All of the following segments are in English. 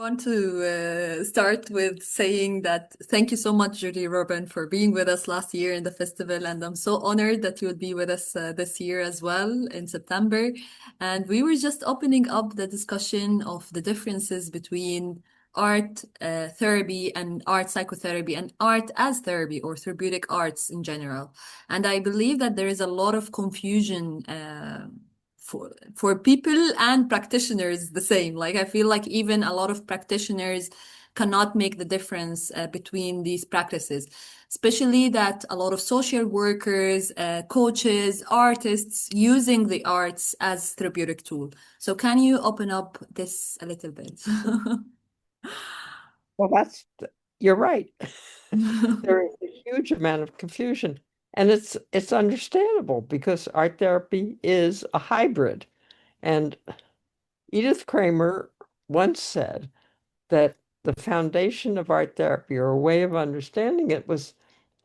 Want to start with saying that thank you so much, Judy Rubin, for being with us last year in the festival. And I'm so honored that you would be with us this year as well in September. And we were just opening up the discussion of the differences between art therapy and art psychotherapy and art as therapy or therapeutic arts in general. And I believe that there is a lot of confusion for people and practitioners the same. Like I feel like even a lot of practitioners cannot make the difference between these practices, especially that a lot of social workers, coaches, artists using the arts as therapeutic tool. So can you open up this a little bit? Well, you're right. There is a huge amount of confusion, and it's understandable because art therapy is a hybrid. And Edith Kramer once said that the foundation of art therapy, or a way of understanding it, was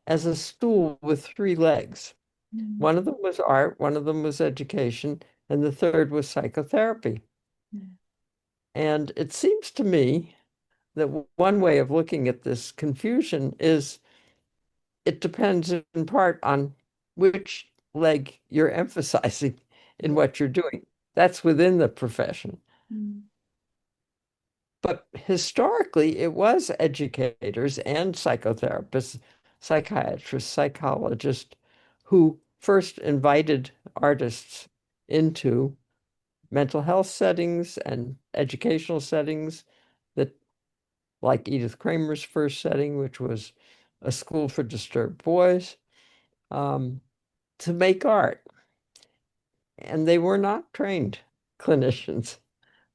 as a stool with three legs. Mm, One of them was art, one of them was education, and the third was psychotherapy. mm, And it seems to me that one way of looking at this confusion is it depends in part on which leg you're emphasizing in yeah. what you're doing. That's within the profession. Mm, But historically, it was educators and psychotherapists, psychiatrists, psychologists who first invited artists into mental health settings and educational settings that, like Edith Kramer's first setting, which was a school for disturbed boys, um, to make art. And they were not trained clinicians.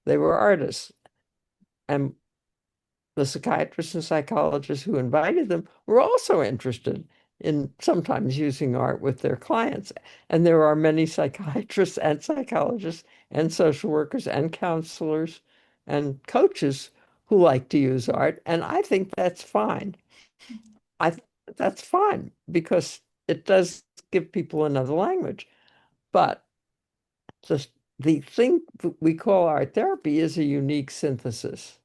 They were artists. And the psychiatrists and psychologists who invited them were also interested in sometimes using art with their clients. And there are many psychiatrists and psychologists and social workers and counselors and coaches who like to use art. And I think that's fine. I that's fine because it does give people another language. But the the thing that we call art therapy is a unique synthesis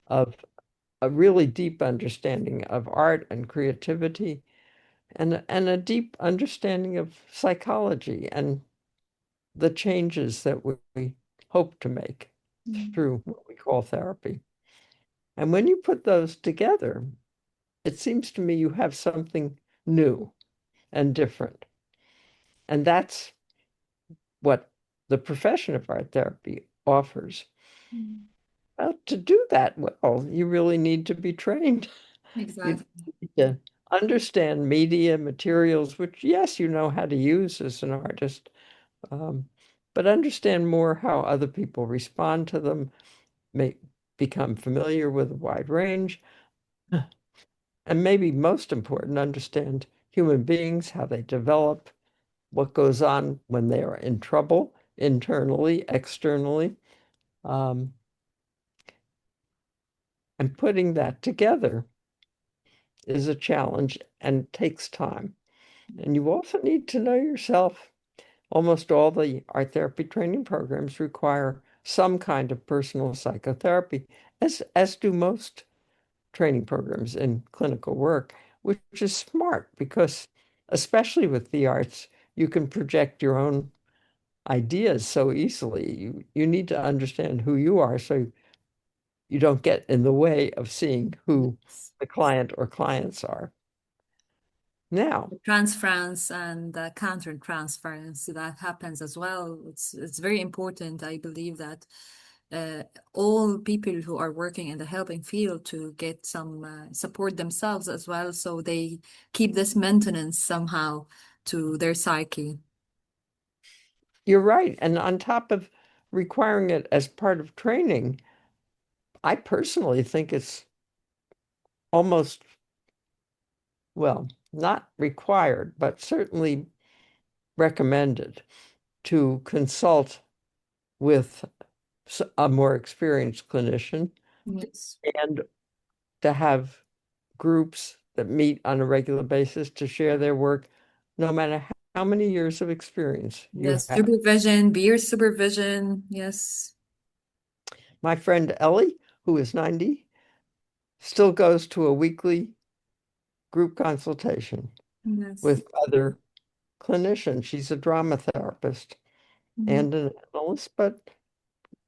of a really deep understanding of art and creativity and a deep understanding of psychology and the changes that we hope to make mm, through what we call therapy. And when you put those together, it seems to me you have something new and different. And that's what the profession of art therapy offers. mm. Well, to do that well, you really need to be trained. You Exactly. need to understand media, materials, which, yes, you know how to use as an artist, um, but understand more how other people respond to them, may become familiar with a wide range, and maybe most important, understand human beings, how they develop, what goes on when they are in trouble, internally, externally. Um, and putting that together is a challenge and takes time. And you also need to know yourself. Almost all the art therapy training programs require some kind of personal psychotherapy, as do most training programs in clinical work, which is smart because, especially with the arts, you can project your own ideas so easily. You need to understand who you are so you don't get in the way of seeing who Yes. the client or clients are. Now, Transference and counter transference that happens as well. It's very important. I believe that uh, all people who are working in the helping field to get some support themselves as well, so they keep this maintenance somehow to their psyche. you're right. And on top of requiring it as part of training, I personally think it's almost, well, not required, but certainly recommended to consult with a more experienced clinician Yes. and to have groups that meet on a regular basis to share their work, no matter how many years of experience you Yes, have. supervision, peer supervision. Yes. My friend Ellie, who is 90, still goes to a weekly group consultation Yes. with other clinicians. She's a drama therapist Mhm. and an analyst, but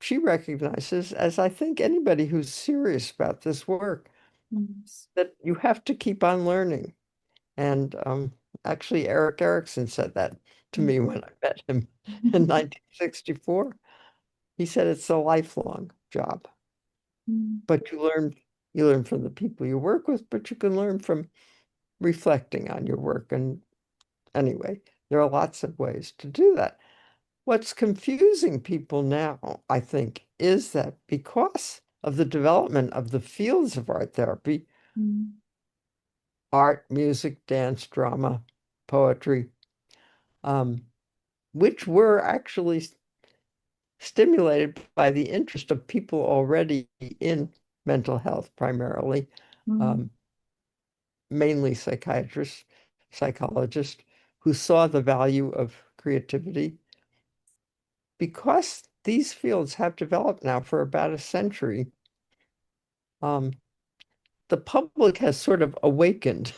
she recognizes, as I think anybody who's serious about this work, Yes. that you have to keep on learning. And actually, Eric Erickson said that to me when I met him in 1964. He said it's a lifelong job, Mm. but you learn from the people you work with, but you can learn from reflecting on your work. And anyway, there are lots of ways to do that. What's confusing people now, I think, is that because of the development of the fields of art therapy, Mm. art, music, dance, drama, poetry, um, which were actually stimulated by the interest of people already in mental health, primarily, Mm. um, mainly psychiatrists, psychologists, who saw the value of creativity. Because these fields have developed now for about a century, um, the public has sort of awakened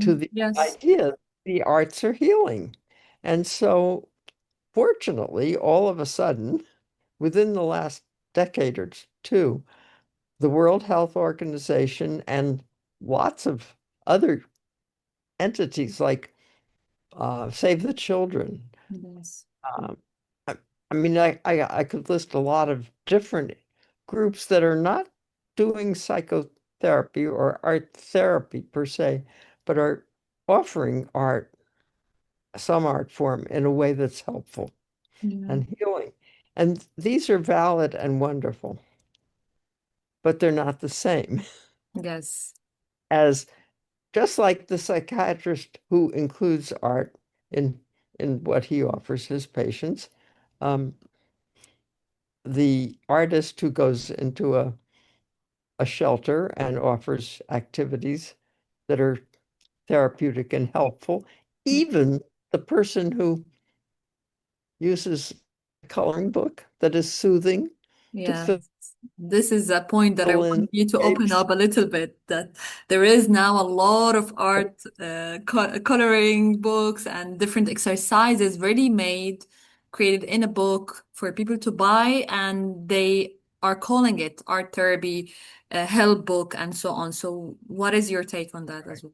to the Yes. idea the arts are healing. And so, fortunately, all of a sudden, within the last decade or two, the World Health Organization and lots of other entities like Save the Children. Yes. Um, I, I mean, I could list a lot of different groups that are not doing psychotherapy or art therapy per se, but are offering art, some art form in a way that's helpful Yeah. and healing. And these are valid and wonderful, but they're not the same Yes. as just like the psychiatrist who includes art in what he offers his patients, um, the artist who goes into a shelter and offers activities that are therapeutic and helpful, even the person who uses a coloring book that is soothing to Yeah. fill This is a point that I in want you to open shapes. up a little bit, that there is now a lot of art, coloring books and different exercises ready made, created in a book for people to buy, and they are calling it art therapy, help book, and so on. So, what is your take on that as well?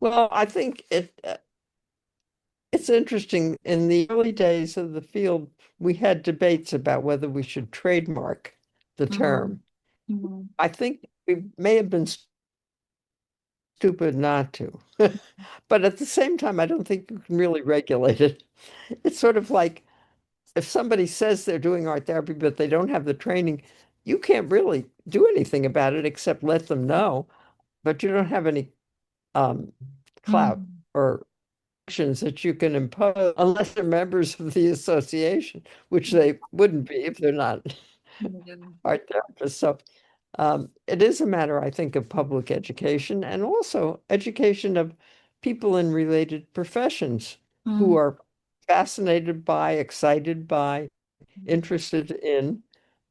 Well, I think it's interesting. In the early days of the field, we had debates about whether we should trademark the Mm, term. mm, I think we may have been stupid not to. But at the same time, I don't think you can really regulate it. It's sort of like if somebody says they're doing art therapy, but they don't have the training, you can't really do anything about it except let them know, but you don't have any um, clout mm, or actions that you can impose unless they're members of the association, which they wouldn't be if they're not yeah, art therapists. So it is a matter, I think, of public education and also education of people in related professions who mm, are fascinated by, excited by, interested in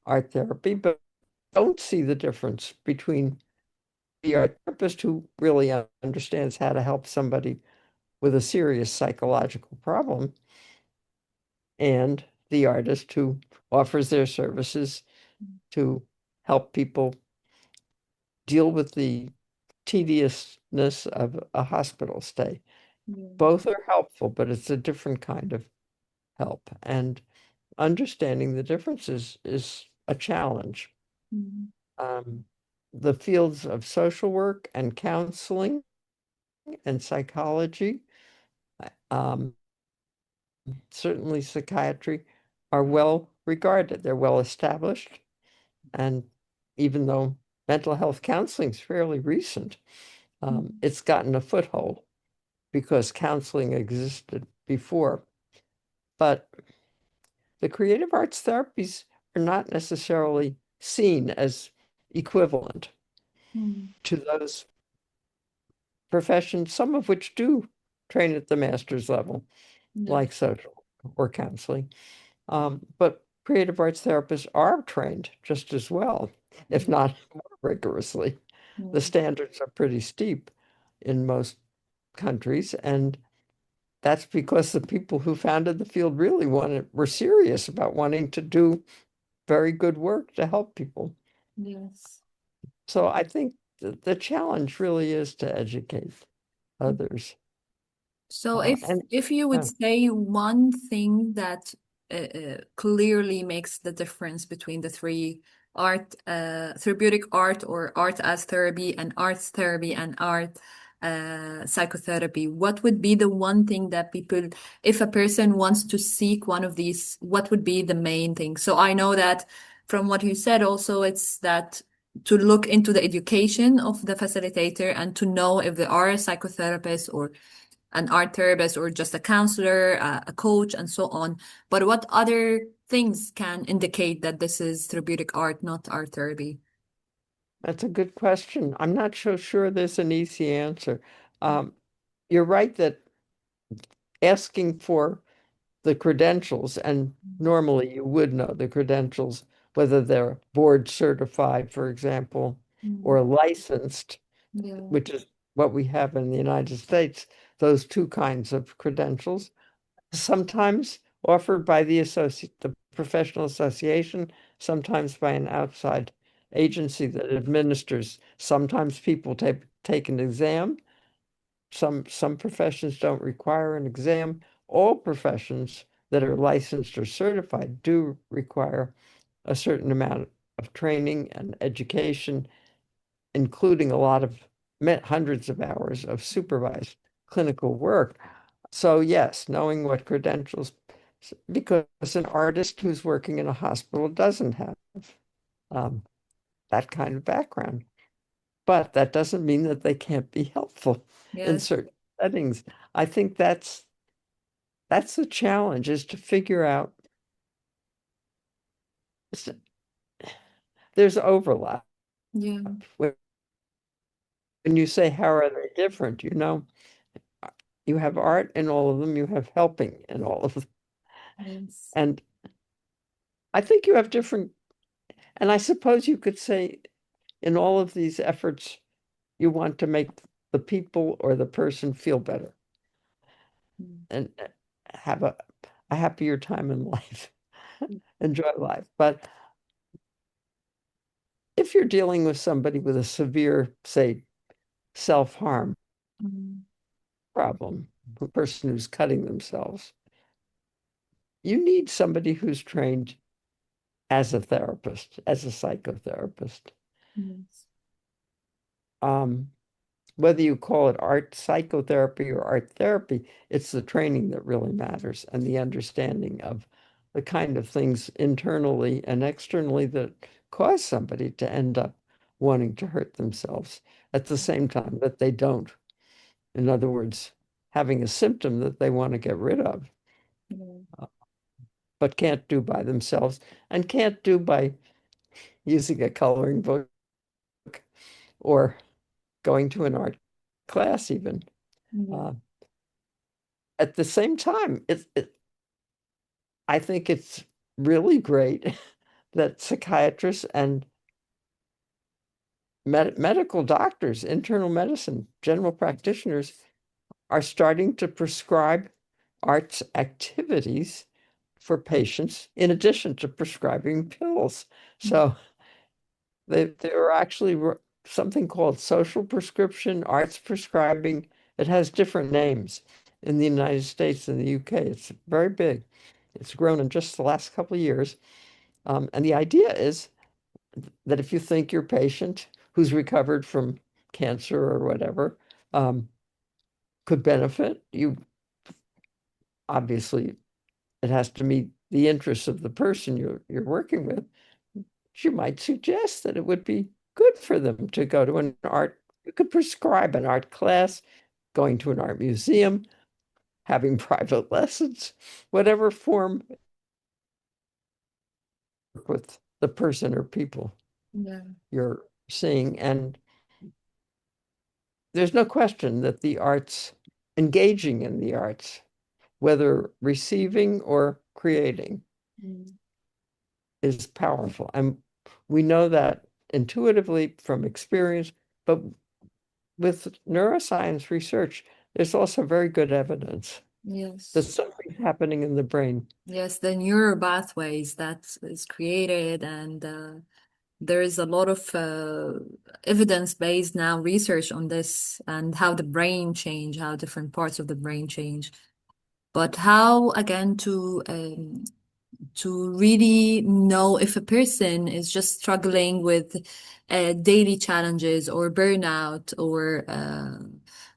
art therapy, but don't see the difference between the art therapist who really understands how to help somebody with a serious psychological problem and the artist who offers their services to help people deal with the tediousness of a hospital stay. yeah, Both are helpful, but it's a different kind of help. And understanding the differences is a challenge. mm, Um, the fields of social work and counseling and psychology, um, certainly psychiatry, are well regarded. They're well established. And even though mental health counseling is fairly recent, mm, it's gotten a foothold because counseling existed before. But the creative arts therapies are not necessarily seen as equivalent mm, to those professions, some of which do train at the master's level, yeah, like social or counseling. But creative arts therapists are trained just as well, if Mm. not more rigorously. The Mm. standards are pretty steep in most countries, and that's because the people who founded the field really were serious about wanting to do very good work to help people. Yes. So I think the challenge really is to educate others. So And if you would uh, say one thing that clearly makes the difference between the three art, therapeutic art or art as therapy and arts therapy and art psychotherapy, what would be the one thing that people, if a person wants to seek one of these, what would be the main thing? So I know that from what you said also, it's that to look into the education of the facilitator and to know if they are a psychotherapist or an art therapist or just a counselor, a coach, and so on. But what other things can indicate that this is therapeutic art, not art therapy? that's a good question. I'm not so sure there's an easy answer. Um, you're right that asking for the credentials, and normally you would know the credentials, whether they're board certified, for example, Mm. or licensed, Yeah. which is what we have in the United States, those two kinds of credentials, sometimes offered by the professional association, sometimes by an outside agency that administers. Sometimes people take an exam. Some professions don't require an exam. All professions that are licensed or certified do require a certain amount of training and education, including a lot of hundreds of hours of supervised clinical work. So yes, knowing what credentials, because an artist who's working in a hospital doesn't have um, that kind of background. But that doesn't mean that they can't be helpful in Yes. certain settings. I think that's the challenge is to figure out s- there's overlap. Yeah. When you say how are they different, you have art in all of them, you have helping in all of them. Yes. And I think you have different, and I suppose you could say in all of these efforts, you want to make the people or the person feel better Mm. and have a happier time in life, enjoy life. But if you're dealing with somebody with a severe, say, self-harm Mm. problem, a person who's cutting themselves, you need somebody who's trained as a therapist, as a psychotherapist. Yes. Um, Whether you call it art psychotherapy or art therapy, it's the training that really matters and the understanding of the kind of things internally and externally that cause somebody to end up wanting to hurt themselves at the same time that they don't. In other words, having a symptom that they want to get rid of, Yeah. uh, but can't do by themselves and can't do by using a coloring book or going to an art class even. Yeah. Uh, at the same time, I think it's really great that psychiatrists and medical doctors, internal medicine, general practitioners are starting to prescribe arts activities for patients in addition to prescribing pills. Mm. So there are actually something called social prescription, arts prescribing. It has different names in the United States and the UK. It's very big. It's grown in just the last couple of years. And the idea is that if you think your patient who's recovered from cancer or whatever could benefit, you obviously it has to meet the interests of the person you're working with. You might suggest that it would be good for them to go to an art. You could prescribe an art class, going to an art museum, having private lessons, whatever form with the person or people Yeah. you're seeing. And there's no question that the arts, engaging in the arts, whether receiving or creating, Mm. is powerful. And we know that intuitively from experience, but with neuroscience research, there's also very good evidence that Yes. something's happening in the brain. Yes, the neural pathways that is created, and there is a lot of evidence-based now research on this and how the brain change, how different parts of the brain change. But how, again, to really know if a person is just struggling with daily challenges or burnout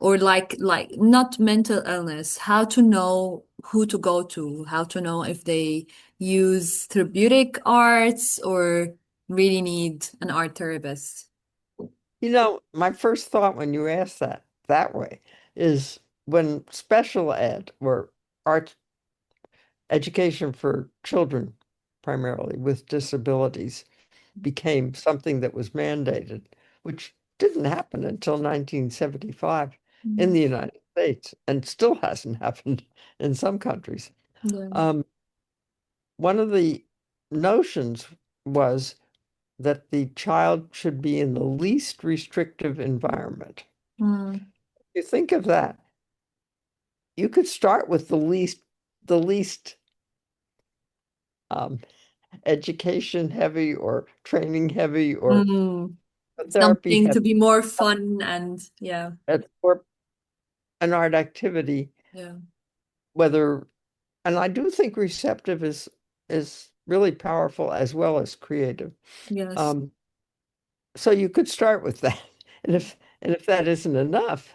or like not mental illness, how to know who to go to, how to know if they use therapeutic arts or really need an art therapist. You know, my first thought when you ask that way is when special ed or art education for children, primarily with disabilities, became something that was mandated, which didn't happen until 1975 in Mm. the United States and still hasn't happened in some countries. Yeah. Um, one of the notions was that the child should be in the least restrictive environment. Mm. You think of that, you could start with the least um, education heavy or training heavy or Mm. therapy Something to heavy be more fun and yeah, or an art activity, yeah, whether, and I do think receptive is really powerful as well as creative. yes. Um, so you could start with that. And if that isn't enough,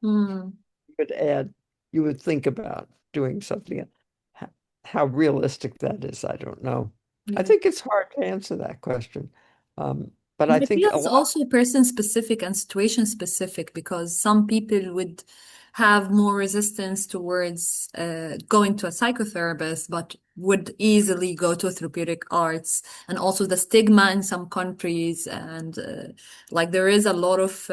Mm. you could add, you would think about doing something. How, how realistic that is, I don't know. I Yeah. think it's hard to answer that question. But I I feel think a it's lot, also person specific and situation specific because some people would have more resistance towards going to a psychotherapist, but would easily go to therapeutic arts. And also the stigma in some countries, and like there is a lot of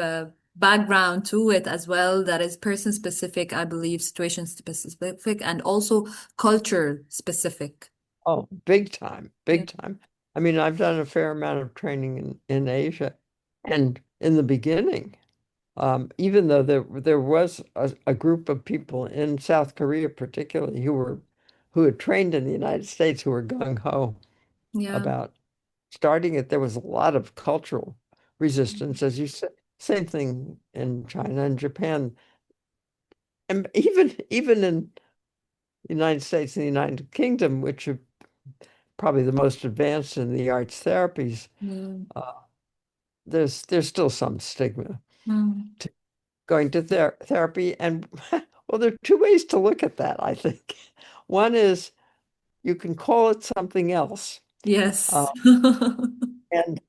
background to it as well that is person specific, I believe, situation specific, and also culture specific. oh, big time, Yeah. big time. I mean, I've done a fair amount of training in Asia. And in the beginning, even though there was a group of people in South Korea particularly who had trained in the United States who were gung ho Yeah. about starting it, there was a lot of cultural resistance, as you said. Same thing in China and Japan, and even in the United States and the United Kingdom, which are probably the most advanced in the arts therapies. Yeah. Uh, there's still some stigma Mm. to going to therapy, and well, there are two ways to look at that, I think. One is you can call it something else. Uh, Yes. and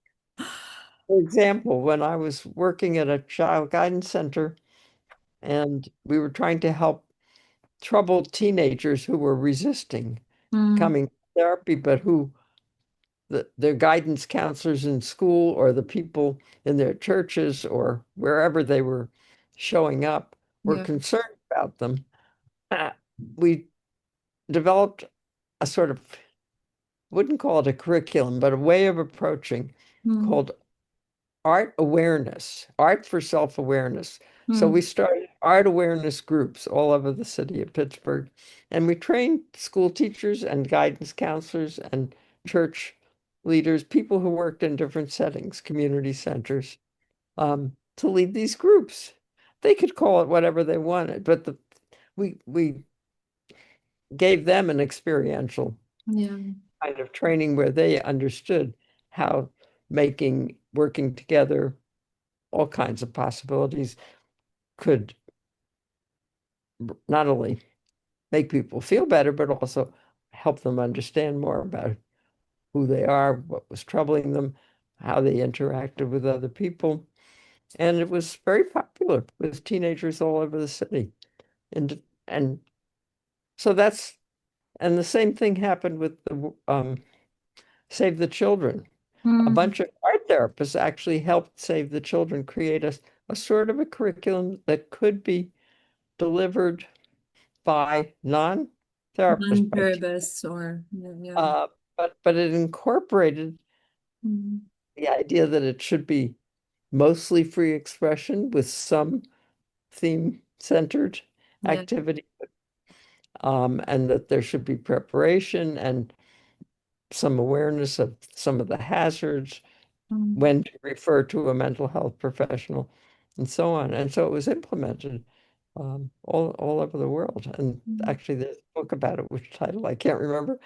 for example, when I was working at a child guidance center and we were trying to help troubled teenagers who were resisting Mm. coming to therapy, but who their guidance counselors in school or the people in their churches or wherever they were showing up were Yeah. concerned about them. Uh, we developed a sort of, wouldn't call it a curriculum, but a way of approaching Mm. called art awareness, art for self-awareness. So we Mm. started art awareness groups all over the city of Pittsburgh, and we trained school teachers and guidance counselors and church leaders, people who worked in different settings, community centers, to lead these groups. They could call it whatever they wanted, but we gave them an experiential Yeah. kind of training where they understood how working together, all kinds of possibilities could not only make people feel better, but also help them understand more about who they are, what was troubling them, how they interacted with other people. And it was very popular with teenagers all over the city. And so and the same thing happened with the Save the Children. A Mm. bunch of art therapists actually helped Save the Children create a sort of a curriculum that could be delivered by non-therapists, by Non-therapists or yeah. Yeah. but it incorporated Mm. the idea that it should be mostly free expression with some theme-centered Yeah. activity, and that there should be preparation and some awareness of some of the hazards, Mm. when to refer to a mental health professional, and so on. And so it was implemented all over the world. And Mm. actually, there's a book about it, which title I can't remember.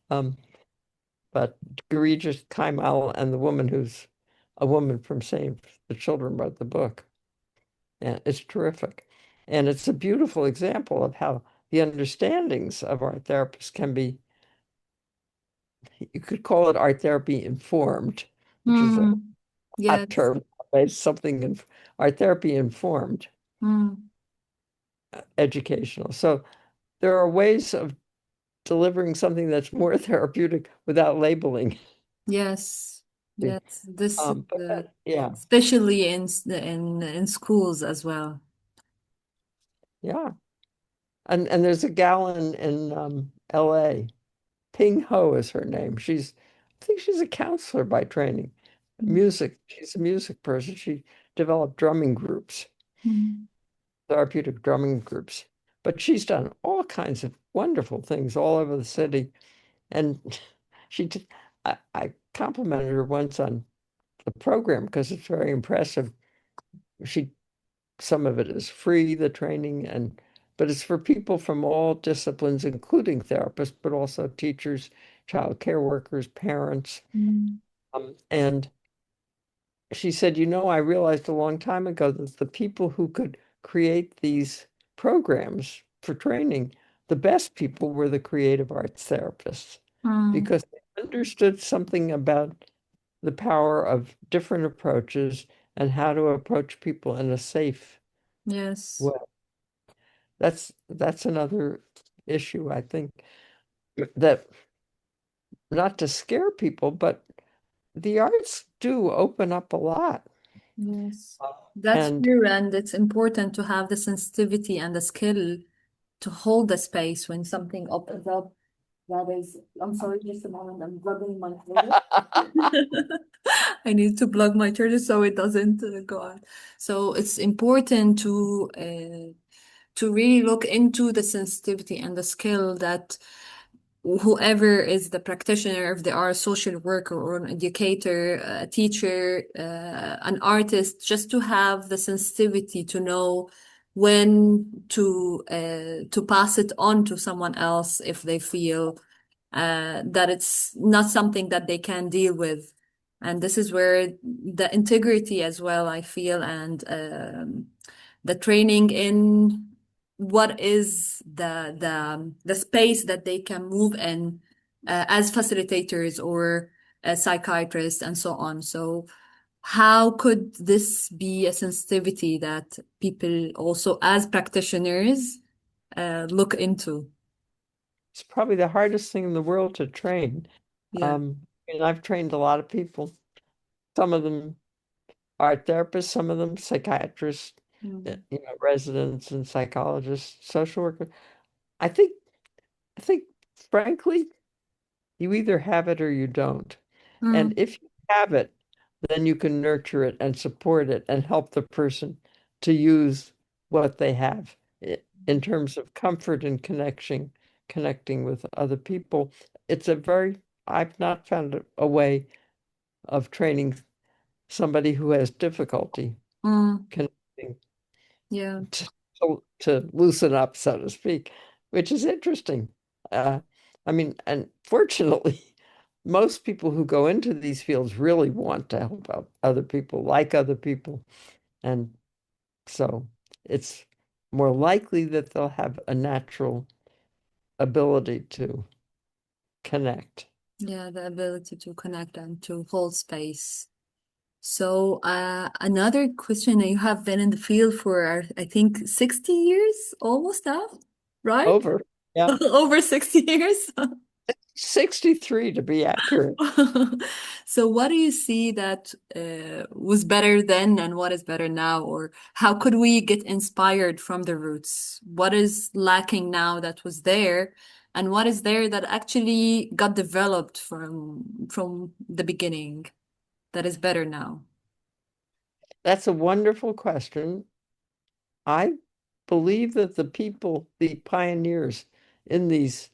Um, but Regis Kaimal and the woman who's a woman from Save the Children wrote the book. And it's terrific. And it's a beautiful example of how the understandings of art therapists can be, you could call it art therapy informed, which is a Mm. hot Yes. term, it's something in art therapy informed Mm. educational. So there are ways of delivering something that's more therapeutic without labeling. Yes. Yes. This is But yeah, especially in schools as well. yeah. And there's a gal in LA. Ping Ho is her name. I think she's a counselor by training. Mm. Music, she's a music person. She developed drumming groups, Mm. therapeutic drumming groups. But she's done all kinds of wonderful things all over the city. And she did, I complimented her once on the program because it's very impressive. She Some of it is free, the training, but it's for people from all disciplines, including therapists, but also teachers, child care workers, parents. Mm. And she said, I realized a long time ago that the people who could create these programs for training, the best people were the creative arts therapists Mm. because they understood something about the power of different approaches and how to approach people in a safe Yes. way. That's another issue, I think, that not to scare people, but the arts do open up a lot. Yes. That's And true. And it's important to have the sensitivity and the skill to hold the space when something opens up. That is, I'm sorry, just a moment. I'm plugging my toilet. I need to plug my toilet so it doesn't go out. So it's important to really look into the sensitivity and the skill that whoever is the practitioner, if they are a social worker or an educator, a teacher, an artist, just to have the sensitivity to know when to pass it on to someone else if they feel that it's not something that they can deal with. And this is where the integrity as well, I feel, and the training in what is the space that they can move in as facilitators or as psychiatrists and so on. So how could this be a sensitivity that people also as practitioners look into? it's probably the hardest thing in the world to train. Yeah. And I've trained a lot of people. Some of them art therapists, some of them psychiatrists, Mm. residents and psychologists, social workers. I think, I think, frankly, you either have it or you don't. And Mm. if you have it, then you can nurture it and support it and help the person to use what they have in terms of comfort and connecting with other people. I've not found a way of training somebody who has difficulty Mm. connecting Yeah. to, to loosen up, so to speak, which is interesting. Uh, I mean, and fortunately, most people who go into these fields really want to help out other people, like other people. And so it's more likely that they'll have a natural ability to connect. Yeah, the ability to connect and to hold space. So, another question, you have been in the field for, I think, 60 years almost now, right? Over. Yeah. Over 60 years. 63 to be accurate. So, what do you see that was better then and what is better now? Or how could we get inspired from the roots? What is lacking now that was there? And what is there that actually got developed from the beginning that is better now? That's a wonderful question. I believe that the people, the pioneers in these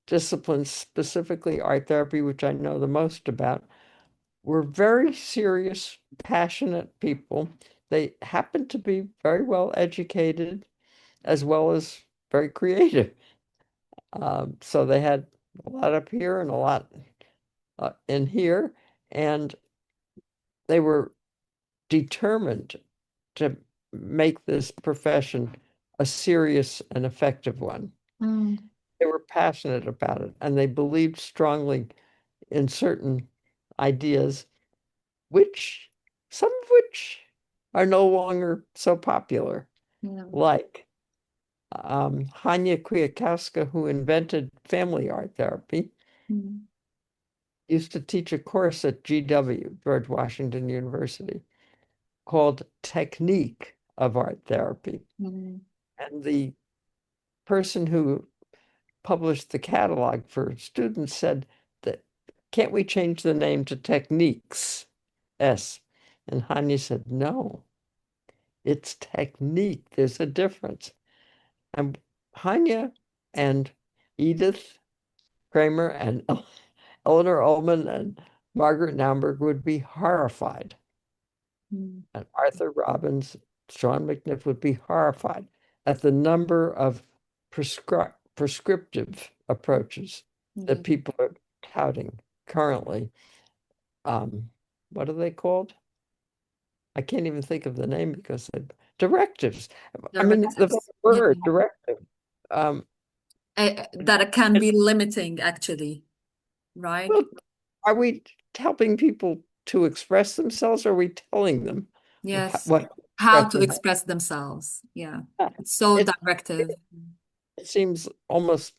disciplines, specifically art therapy, which I know the most about, were very serious, passionate people. They happened to be very well educated as well as very creative. So they had a lot up here and a lot in here, and they were determined to make this profession a serious and effective one. Mm, They were passionate about it, and they believed strongly in certain ideas, which some of which are no longer so popular, yeah. like Hanya Kwiatkowska, who invented family art therapy, Mm, used to teach a course at GW, George Washington University, called Technique of Art Therapy. mm, And the person who published the catalog for students said that, can't we change the name to Techniques? S. And Hanya said, no, it's technique. There's a difference. And Hanya and Edith Kramer and Eleanor Ullman and Margaret Naumburg would be horrified. mm, And Arthur Robbins, Sean McNiff would be horrified at the number of prescriptive approaches yeah. that people are touting currently. Um, what are they called? I can't even think of the name because directives. I mean, the Directives. Yeah. word directive. Um, That can be limiting, actually, right? well, are we helping people to express themselves, or are we telling them Yes. what How to expression? express themselves. Yeah. Yeah. It's so It, directive. it seems almost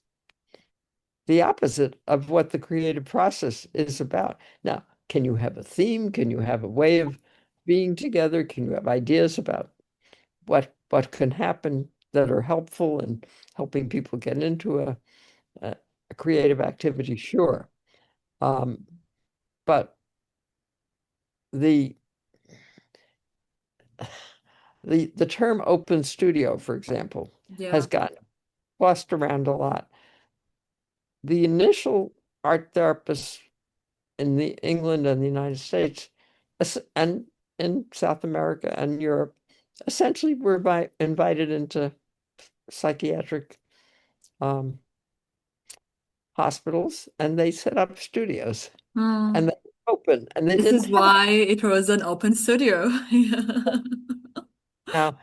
the opposite of what the creative process is about. Now, can you have a theme? Can you have a way of being together? Can you have ideas about what can happen that are helpful in helping people get into a, a creative activity? Sure. Um, but the the term open studio, for example, has Yeah. gotten tossed around a lot. The initial art therapists in the England and the United States and in South America and Europe essentially were invited into psychiatric um, hospitals, and they set up studios Hmm. and they open and they This didn't is have why it was an open studio. Yeah. now,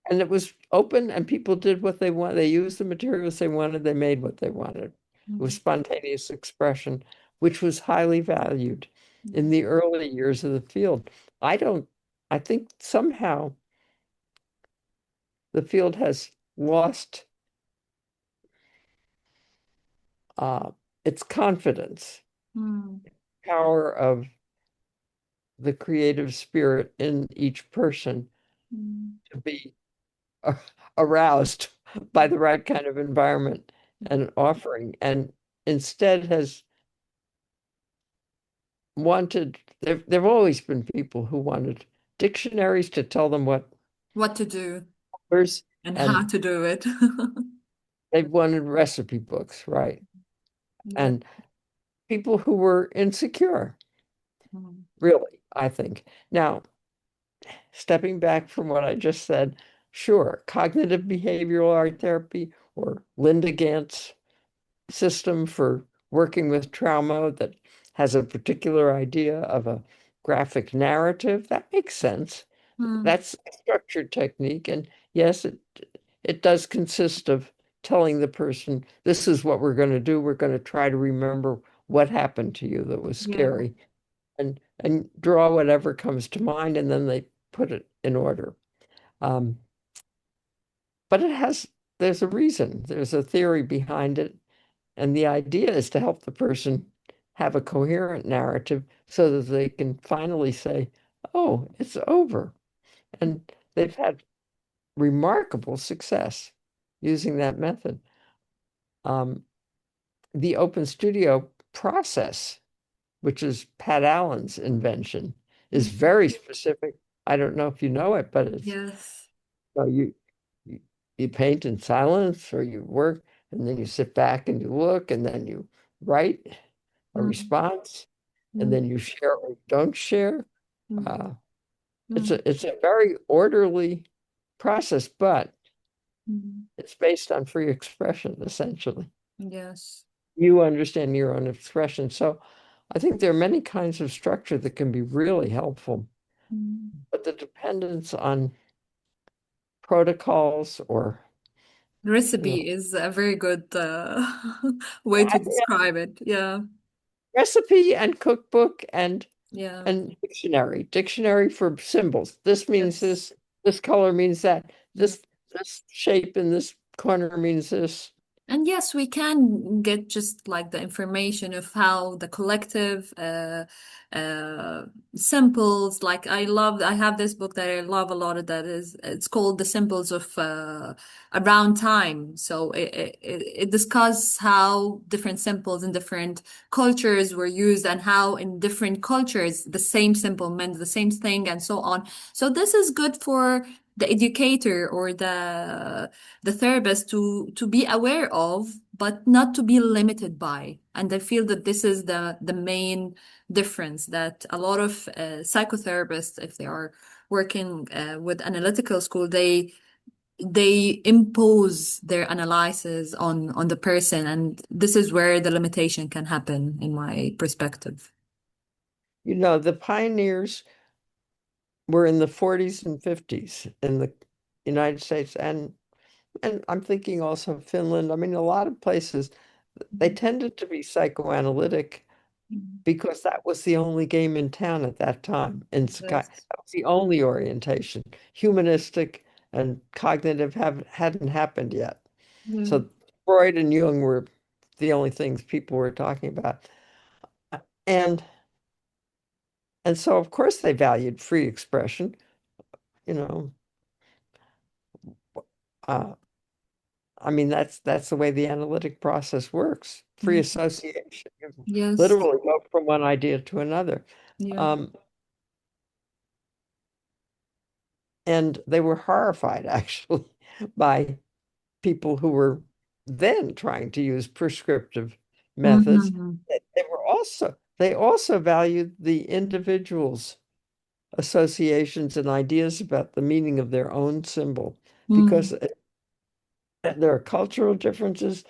and it was open and people did what they want. They used the materials they wanted, they made what they wanted. It was Mm, spontaneous expression, which was highly valued in mm, the early years of the field. I don't, I think somehow the field has lost uh, its confidence, mm, power of the creative spirit in each person mm, to be a- aroused by the right kind of environment and offering, and instead has wanted, there've always been people who wanted dictionaries to tell them what what to do words, and how and to do it. they wanted recipe books, right? Yeah. And people who were insecure, Mm, really, I think. Now, stepping back from what I just said, sure, cognitive behavioral art therapy or Linda Gant's system for working with trauma that has a particular idea of a graphic narrative, that makes sense. mm, That's a structured technique. And yes, it does consist of telling the person, this is what we're going to do. We're going to try to remember what happened to you that was yeah. scary and draw whatever comes to mind, and then they put it in order. Um, but there's a reason, there's a theory behind it. And the idea is to help the person have a coherent narrative so that they can finally say, oh, it's over. And they've had remarkable success using that method. Um, the open studio process, which is Pat Allen's invention, is Mhm. very specific. I don't know if you know it, but it's Yes. so you you paint in silence or you work and then you sit back and you look and then you write a Mm, response and mm, then you share or don't share. mm, Uh, mm, it's a very orderly process, but mm. it's based on free expression, essentially. Yes. You understand your own expression. So I think there are many kinds of structure that can be really helpful, Mm. but the dependence on protocols or, you know, Recipe is a very good way to describe it. Yeah. recipe and cookbook Yeah. and dictionary. Dictionary for symbols. This means Yes. this color means that. Yeah. This shape in this corner means this. And yes, we can get just like the information of how the collective uh, symbols. Like I have this book that I love a lot of that is, it's called The Symbols of Around Time. So it discusses how different symbols in different cultures were used and how in different cultures the same symbol meant the same thing and so on. So this is good for the educator or the therapist to be aware of, but not to be limited by. And I feel that this is the main difference that a lot of psychotherapists, if they are working with analytical school, they impose their analysis on the person, and this is where the limitation can happen, in my perspective. You know, the pioneers were in the 40s and 50s in the United States and I'm thinking also Finland. I mean, a lot of places they tended to be psychoanalytic because that was the only game in town at that time. In Sky, Yes. that was the only orientation. Humanistic and cognitive hadn't happened yet. Yeah. So Freud and Jung were the only things people were talking about. And and so of course they valued free expression, you know. Uh, I mean that's the way the analytic process works. Free Mm. association. You Yes. literally go from one idea to another. Yeah. Um, and they were horrified actually by people who were then trying to use prescriptive methods. Hmm. They also valued the individual's associations and ideas about the meaning of their own symbol because Mm. there are cultural differences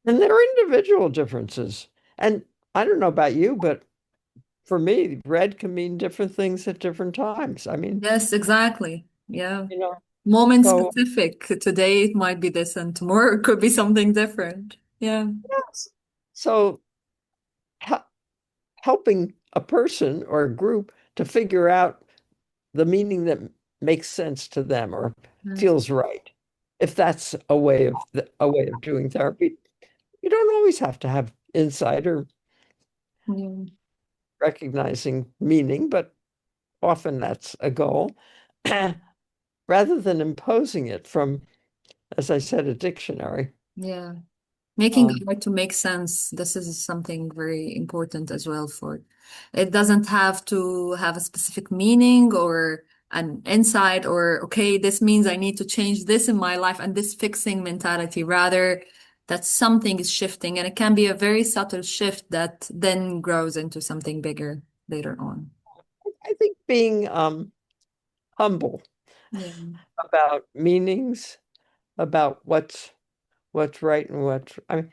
and there are individual differences. And I don't know about you, but for me, red can mean different things at different times. I mean, Yes, exactly. Yeah. you know, Moment so specific. Today it might be this, and tomorrow it could be something different. Yeah. yes. So hel- helping a person or a group to figure out the meaning that makes sense to them or Mm. feels right. If that's a way of doing therapy, you don't always have to have insight or Yeah. recognizing meaning, but often that's a goal. Rather than imposing it from, as I said, a dictionary. Yeah. Making Um, art to make sense. This is something very important as well for it doesn't have to have a specific meaning or an insight or okay, this means I need to change this in my life and this fixing mentality. Rather, that something is shifting and it can be a very subtle shift that then grows into something bigger later on. I think being humble Yeah. about meanings, about what's right and what's, I mean,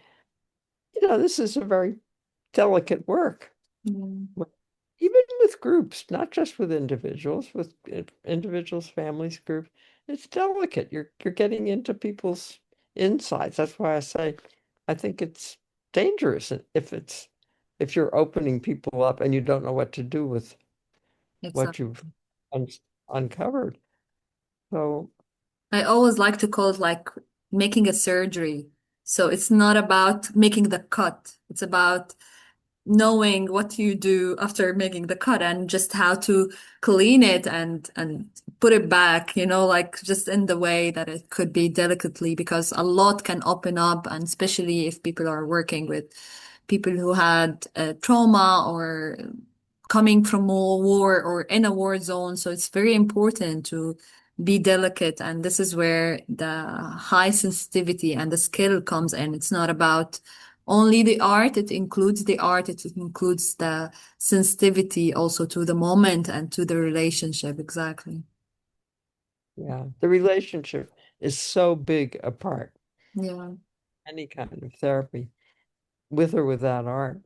this is a very delicate work. Yeah. Even with groups, not just with individuals, with individuals, families, groups, it's delicate. You're getting into people's insides. That's why I say I think it's dangerous if you're opening people up and you don't know what to do with what Exactly. you've un uncovered. So I always like to call it like making a surgery. So it's not about making the cut. It's about knowing what you do after making the cut and just how to clean it and put it back, like just in the way that it could be delicately, because a lot can open up, and especially if people are working with people who had trauma or coming from a war or in a war zone. So it's very important to be delicate. And this is where the high sensitivity and the skill comes in. It's not about only the art, it includes the art, it includes the sensitivity also to the moment and to the relationship. Exactly. Yeah, the relationship is so big a part, Yeah. any kind of therapy, with or without art.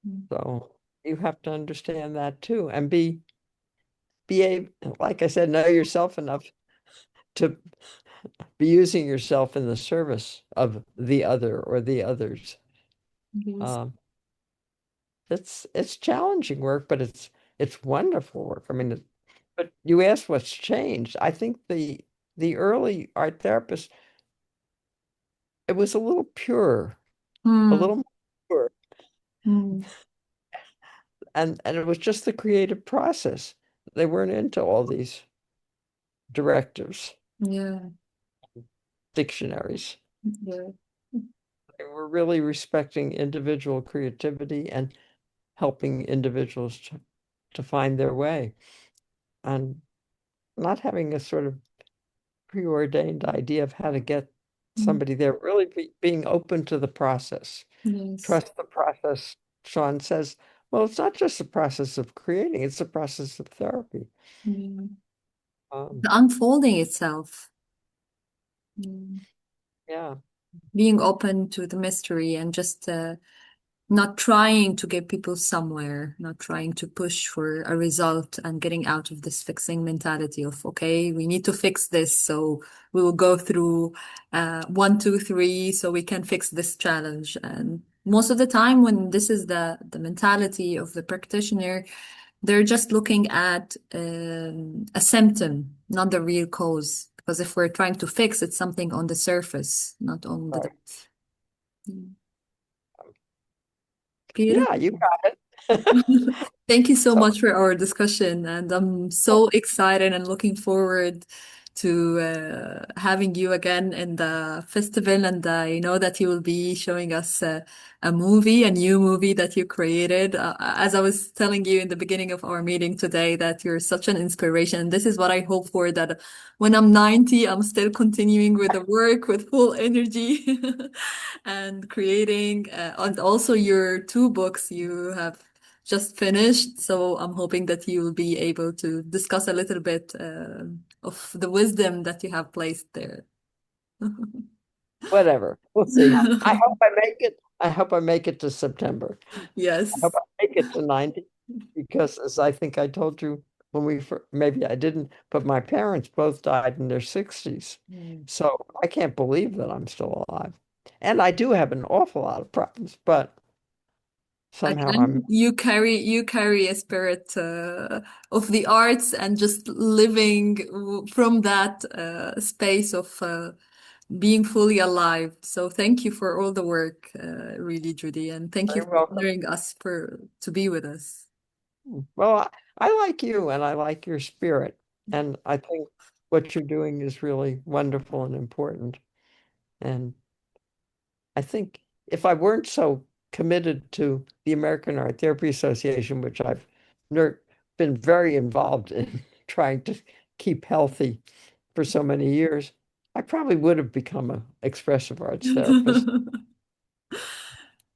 Mm. So you have to understand that too, and be able, like I said, know yourself enough to be using yourself in the service of the other or the others. Yes. Um, it's challenging work, but it's wonderful work. I mean, but you asked what's changed. I think the early art therapist, it was a little purer, a Mm, little more pure, mm, and it was just the creative process. They weren't into all these directives, yeah. dictionaries. Yeah. They were really respecting individual creativity and helping individuals to find their way and not having a sort of preordained idea of how to get Mm, somebody there, really being open to the process. yes. Trust the process. Sean says, well, it's not just the process of creating, it's the process of therapy. Yeah. Um, The unfolding itself. Mm. yeah, Being open to the mystery and just not trying to get people somewhere, not trying to push for a result and getting out of this fixing mentality of, okay, we need to fix this. So we will go through one, two, three, so we can fix this challenge. And most of the time, when this is the mentality of the practitioner, they're just looking at a symptom, not the real cause. Because if we're trying to fix, it's something on the surface, not on the right. depth. Mm. Yeah, Beautiful. you got it. Thank you so So, much for our discussion, and I'm well, so excited and looking forward to having you again in the festival. And I know that you will be showing us a movie, a new movie that you created. As I was telling you in the beginning of our meeting today, that you're such an inspiration. This is what I hope for, that when I'm 90, I'm still continuing with the work with full energy and creating. And also your two books you have just finished. So I'm hoping that you will be able to discuss a little bit of the wisdom that you have placed there. whatever. We'll see. I hope I make it. I hope I make it to September. I hope Yes. I make it to 90 because, as I think I told you when maybe I didn't, but my parents both died in their 60s. Mm. So I can't believe that I'm still alive. And I do have an awful lot of problems, but somehow I'm, Again, you carry a spirit of the arts and just living from that space of being fully alive. So thank you for all the work, really, Judy, and thank you very for welcome. honoring us for to be with us. Well, I like you and I like your spirit. And I think what you're doing is really wonderful and important. And I think if I weren't so committed to the American Art Therapy Association, which I've ner been very involved in trying to keep healthy for so many years, I probably would have become an expressive arts therapist. But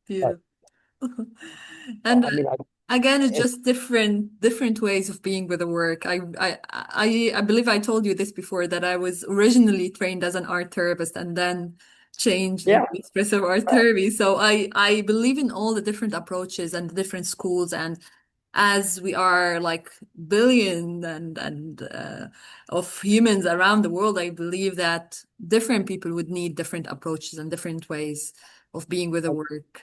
Beautiful. And I mean, again, it's it's, just different ways of being with the work. I believe I told you this before, that I was originally trained as an art therapist and then changed yeah, into expressive art therapy. So I believe in all the different approaches and the different schools. And as we are like billion and of humans around the world, I believe that different people would need different approaches and different ways of being with the work.